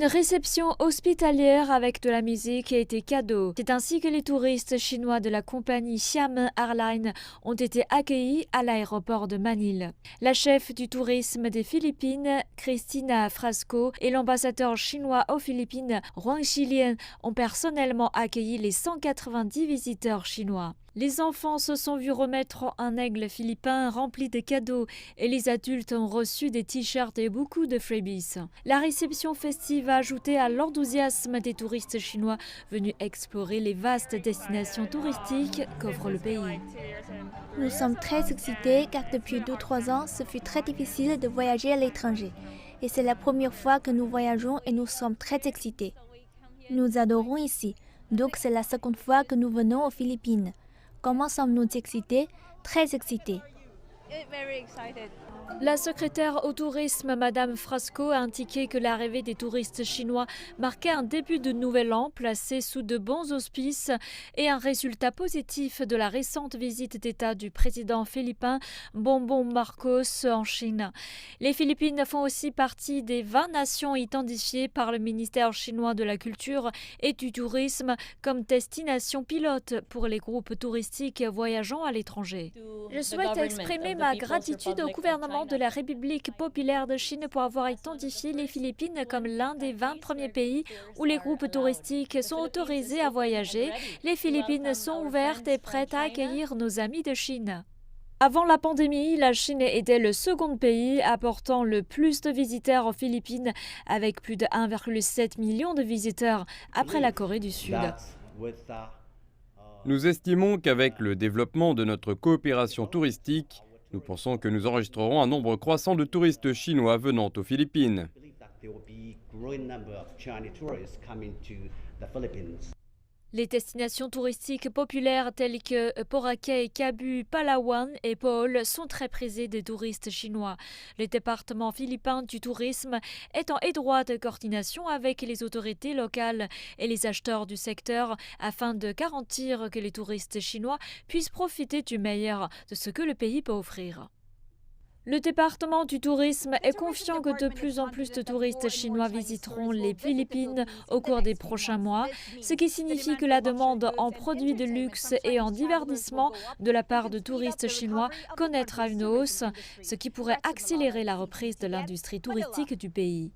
Une réception hospitalière avec de la musique et des cadeaux. C'est ainsi que les touristes chinois de la compagnie Xiamen Airlines ont été accueillis à l'aéroport de Manille. La chef du tourisme des Philippines, Cristina Frasco, et l'ambassadeur chinois aux Philippines, Huang Xilian, ont personnellement accueilli les 190 visiteurs chinois. Les enfants se sont vus remettre un aigle philippin rempli de cadeaux et les adultes ont reçu des t-shirts et beaucoup de freebies. La réception festive a ajouté à l'enthousiasme des touristes chinois venus explorer les vastes destinations touristiques qu'offre le pays. Nous sommes très excités car depuis 2-3 ans, ce fut très difficile de voyager à l'étranger. Et c'est la première fois que nous voyageons et nous sommes très excités. Nous adorons ici, donc c'est la seconde fois que nous venons aux Philippines. Comment sommes-nous excités? Très excités. La secrétaire au tourisme, Madame Frasco, a indiqué que l'arrivée des touristes chinois marquait un début de nouvel an placé sous de bons auspices et un résultat positif de la récente visite d'État du président philippin Bongbong Marcos en Chine. Les Philippines font aussi partie des 20 nations identifiées par le ministère chinois de la Culture et du Tourisme comme destination pilote pour les groupes touristiques voyageant à l'étranger. Je souhaite exprimer ma gratitude au gouvernement de la République populaire de Chine pour avoir identifié les Philippines comme l'un des 20 premiers pays où les groupes touristiques sont autorisés à voyager. Les Philippines sont ouvertes et prêtes à accueillir nos amis de Chine. Avant la pandémie, la Chine était le second pays apportant le plus de visiteurs aux Philippines, avec plus de 1,7 million de visiteurs après la Corée du Sud. Nous estimons qu'avec le développement de notre coopération touristique, nous pensons que nous enregistrerons un nombre croissant de touristes chinois venant aux Philippines. Les destinations touristiques populaires telles que Boracay, Cebu, Palawan et Bohol sont très prisées des touristes chinois. Le département philippin du tourisme est en étroite coordination avec les autorités locales et les acheteurs du secteur afin de garantir que les touristes chinois puissent profiter du meilleur de ce que le pays peut offrir. Le département du tourisme est confiant que de plus en plus de touristes chinois visiteront les Philippines au cours des prochains mois, ce qui signifie que la demande en produits de luxe et en divertissement de la part de touristes chinois connaîtra une hausse, ce qui pourrait accélérer la reprise de l'industrie touristique du pays.